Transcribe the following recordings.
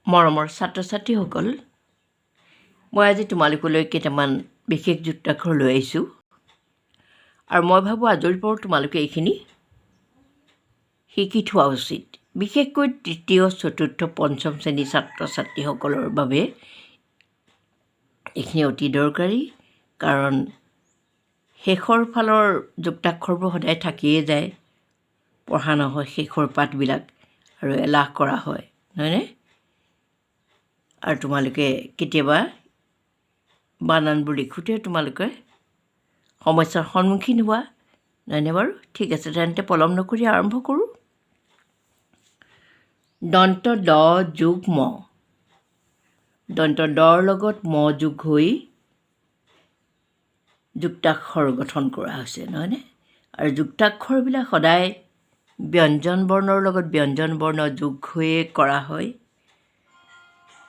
মৰমৰ ছাত্ৰ ছাত্ৰীসকল, মই আজি তোমালোকলৈ কেইটামান বিশেষ যুক্তাক্ষৰ লৈ আহিছোঁ আৰু মই ভাবোঁ আজিৰ পৰা তোমালোকে এইখিনি শিকি থোৱা উচিত। বিশেষকৈ তৃতীয়, চতুৰ্থ, পঞ্চম শ্ৰেণীৰ ছাত্ৰ ছাত্ৰীসকলৰ বাবে এইখিনি অতি দৰকাৰী, কাৰণ শেষৰ ফালৰ যুক্তাক্ষৰবোৰ সদায় থাকিয়ে যায়, পঢ়া নহয় শেষৰ পাঠবিলাক আৰু এলাহ কৰা হয়, নহয়নে? আৰু তোমালোকে কেতিয়াবা বানানবোৰ লিখোঁতে তোমালোকে সমস্যাৰ সন্মুখীন হোৱা, নহয়নে বাৰু? ঠিক আছে, তেন্তে পলম নকৰি আৰম্ভ কৰোঁ। দন্ত দ যোগ ম, দন্ত দৰ লগত ম যোগ হৈ যুক্তাক্ষৰ গঠন কৰা হৈছে, নহয়নে? আৰু যুক্তাক্ষৰবিলাক সদায় ব্যঞ্জন বৰ্ণৰ লগত ব্যঞ্জন বৰ্ণ যোগ হৈয়ে কৰা হয়,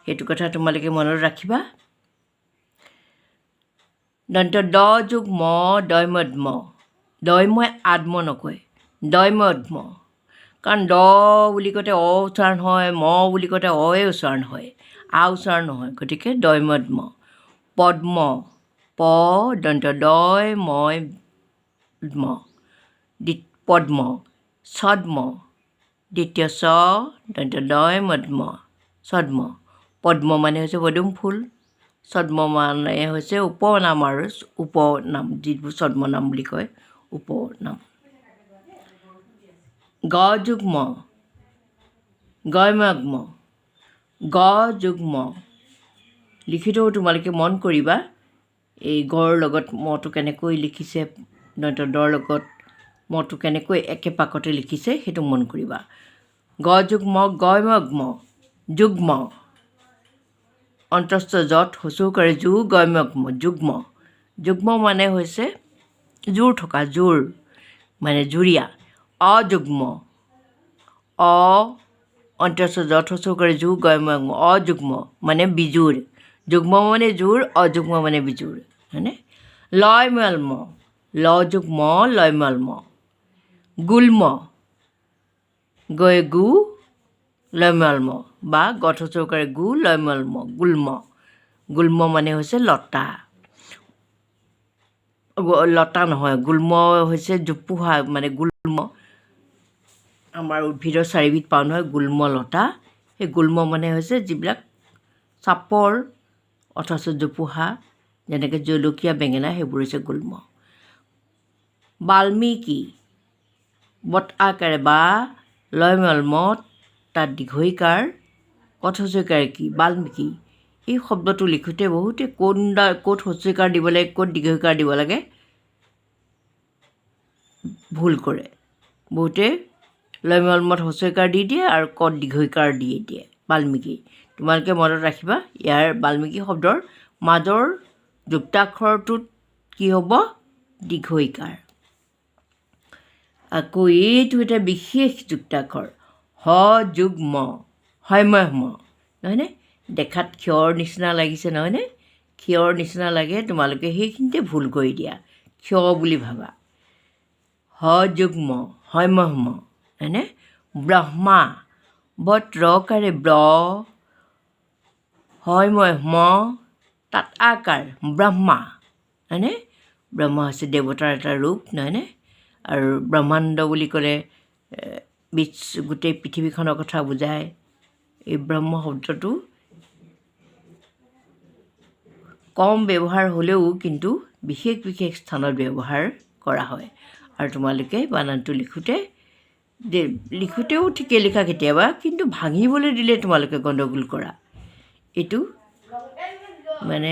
সেইটো কথা তোমালোকে মনত ৰাখিবা। দন্ত দ যোগ ম দৈমধ্ম, দৈময় আদ্ম নকয়, দৈমধ্ম, কাৰণ দ বুলি কওঁতে অ উচ্চাৰণ হয়, ম বুলি কওঁতে অয়ে উচ্চাৰণ হয়, আ উচ্চাৰণ নহয়, গতিকে দৈমধ্ম। পদ্ম, প দন্ত দয় ময় ম, পদ্ম। ছদ্ম, দ্বিতীয় ছ দন্ত দয় মধ্ম, ছদ্ম। পদ্ম মানে হৈছে পদুম ফুল, ছদ্ম মানে হৈছে উপনাম আৰু উপনাম, যিবোৰ ছদ্মনাম বুলি কয়, উপনাম। গ যোগ ম, গয়মগ্ম, গ যোগ ম, লিখিতেও তোমালোকে মন কৰিবা এই গৰ লগত মটো কেনেকৈ লিখিছে, দন্ত দৰ লগত মটো কেনেকৈ একে পাকতে লিখিছে, সেইটো মন কৰিবা। গ যোগ ম গয়মগ্ম, যুগ্ম, অন্তস্থ যত হচৌকাৰে যু গয়মগ্ম, যুগ্ম। যুগ্ম মানে হৈছে জোৰ থকা, জোৰ মানে জুৰীয়া। অযুগ্ম, অ অন্তস্থ যত হচৌকাৰে যু গয়মগ্ম, অযুগ্ম মানে বিজোৰ। যুগ্ম মানে জোৰ, অযুগ্ম মানে বিজোৰ, হয়নে? লয়মল্ম, ল যোগ ম লয়মল্ম। গুল্ম, গৈ গু লয়মল্ম বা গঠ চৌকাৰে গু লয়মল্ম, গুল্ম। গুল্ম মানে হৈছে লতা, লতা নহয়, গুল্ম হৈছে জোপোহা, মানে গুল্ম আমাৰ উদ্ভিদৰ চাৰিবিধ পাওঁ নহয়, গুল্ম লতা। সেই গুল্ম মানে হৈছে যিবিলাক চাপৰ অথচ জোপোহা, যেনেকৈ জলকীয়া, বেঙেনা, সেইবোৰ হৈছে গুল্ম। বাল্মীকি, বত আকাৰে বা লয়মল্ম, তাত দীঘৈকাৰ, কথচৈকাৰে কি, বাল্মীকি। এই শব্দটো লিখোঁতে বহুতে ক'ত হস্যইকাৰ দিব লাগে, ক'ত দীঘৈকাৰ দিব লাগে ভুল কৰে। বহুতে লয়মল্মত হস্যইকাৰ দি দিয়ে আৰু ক'ত দীঘৈকাৰ দি দিয়ে, বাল্মীকি। তোমালোকে মনত ৰাখিবা, ইয়াৰ বাল্মীকি শব্দৰ মাজৰ যুক্তাক্ষৰটোত কি হ'ব, দীঘৈকাৰ। আকৌ এইটো এটা বিশেষ যুক্তাক্ষৰ, হ যোগ ম, হয়মহ্ম, নহয়নে? দেখাত ক্ষৰ নিচিনা লাগিছে, নহয়নে? ক্ষৰ নিচিনা লাগে, তোমালোকে সেইখিনিতে ভুল কৰি দিয়া, ক্ষ বুলি ভাবা। হ যোগ ম, হয়মহ্ম, হয়নে? ব্ৰহ্মা, বত ৰকাৰে ব্ৰ, হয়মহ্ম, তাত আকাৰ, ব্ৰহ্মা, হয়নে? ব্ৰহ্মা হৈছে দেৱতাৰ এটা ৰূপ, নহয়নে? আৰু ব্ৰহ্মাণ্ড বুলি ক'লে গোটেই পৃথিৱীখনৰ কথা বুজায়। এই ব্ৰহ্ম শব্দটো কম ব্যৱহাৰ হ'লেও কিন্তু বিশেষ বিশেষ স্থানত ব্যৱহাৰ কৰা হয়। আৰু তোমালোকে বানানটো লিখোঁতেও ঠিকে লিখা কেতিয়াবা, কিন্তু ভাঙিবলৈ দিলে তোমালোকে গণ্ডগোল কৰা। এইটো মানে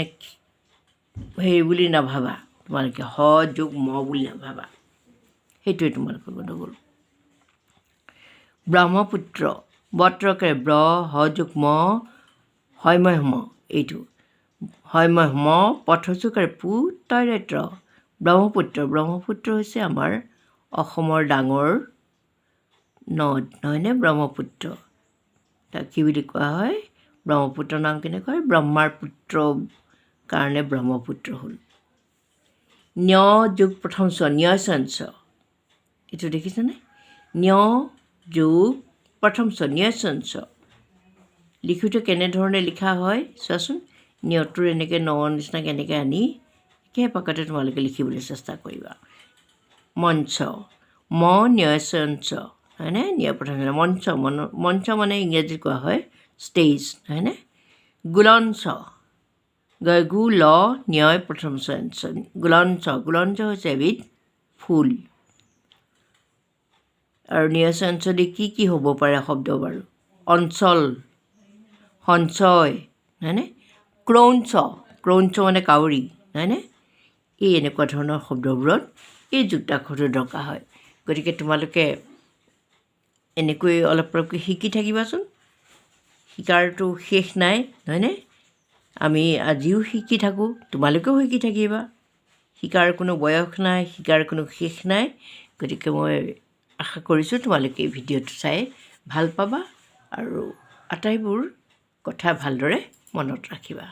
হেৰি বুলি নাভাবা, তোমালোকে হ যোগ ম বুলি নাভাবা, সেইটোৱে তোমালোকৰ গণ্ডগোল। ব্ৰহ্মপুত্ৰ, বত্ৰকাৰে ব্ৰ, হ যোগ ম, হয়মহ্ম, এইটো হয়মহ্ম, পথচুকাৰে পু, তৈৰেত্ৰ, ব্ৰহ্মপুত্ৰ। ব্ৰহ্মপুত্ৰ হৈছে আমাৰ অসমৰ ডাঙৰ নদ, নহয়নে? ব্ৰহ্মপুত্ৰ, তাক কি বুলি কোৱা হয়, ব্ৰহ্মপুত্ৰৰ নাম কেনেকুৱা হয়, ব্ৰহ্মাৰ পুত্ৰ কাৰণে ব্ৰহ্মপুত্ৰ হ'ল। ন্য যোগ প্ৰথম ছ, ন্যসঞ্চ, এইটো দেখিছেনে? ন্য যোগ প্ৰথম ছ, ন্যসঞ্চ, লিখোঁতে কেনেধৰণে লিখা হয় চোৱাচোন নিয়ৰটোৰ এনেকৈ নৰ নিচিনাকৈ এনেকৈ আনি একেপাকতে তোমালোকে লিখিবলৈ চেষ্টা কৰিবা মঞ্চ ম ন্যয়ঞ্চ হয়নে নিয়ৰ প্ৰথম মঞ্চ মঞ্চ মানে ইংৰাজীত কোৱা হয় ষ্টেজ হয়নে গুলঞ্চ গু ল ন্যয় প্ৰথম চঞ্চ গুলঞ্চ গুলঞ্চ হৈছে এবিধ ফুল আৰু ন্যয়ঞ্চ দি কি হ'ব পাৰে শব্দ বাৰু অঞ্চল সঞ্চয় হয়নে ক্ৰৌঞ্চ ক্ৰৌঞ্চ মানে কাউৰী হয়নে এই এনেকুৱা ধৰণৰ শব্দবোৰত এই যুক্তাক্ষৰটো দৰকাৰ হয় গতিকে তোমালোকে এনেকৈ অলপ অলপকৈ শিকি থাকিবাচোন শিকাৰটো শেষ নাই হয়নে আমি আজিও শিকি থাকোঁ তোমালোকেও শিকি থাকিবা শিকাৰ কোনো বয়স নাই শিকাৰ কোনো শেষ নাই গতিকে মই আশা কৰিছোঁ তোমালোকে এই ভিডিঅ'টো চাই ভাল পাবা আৰু আটাইবোৰ কথা ভালদৰে মনত ৰাখিবা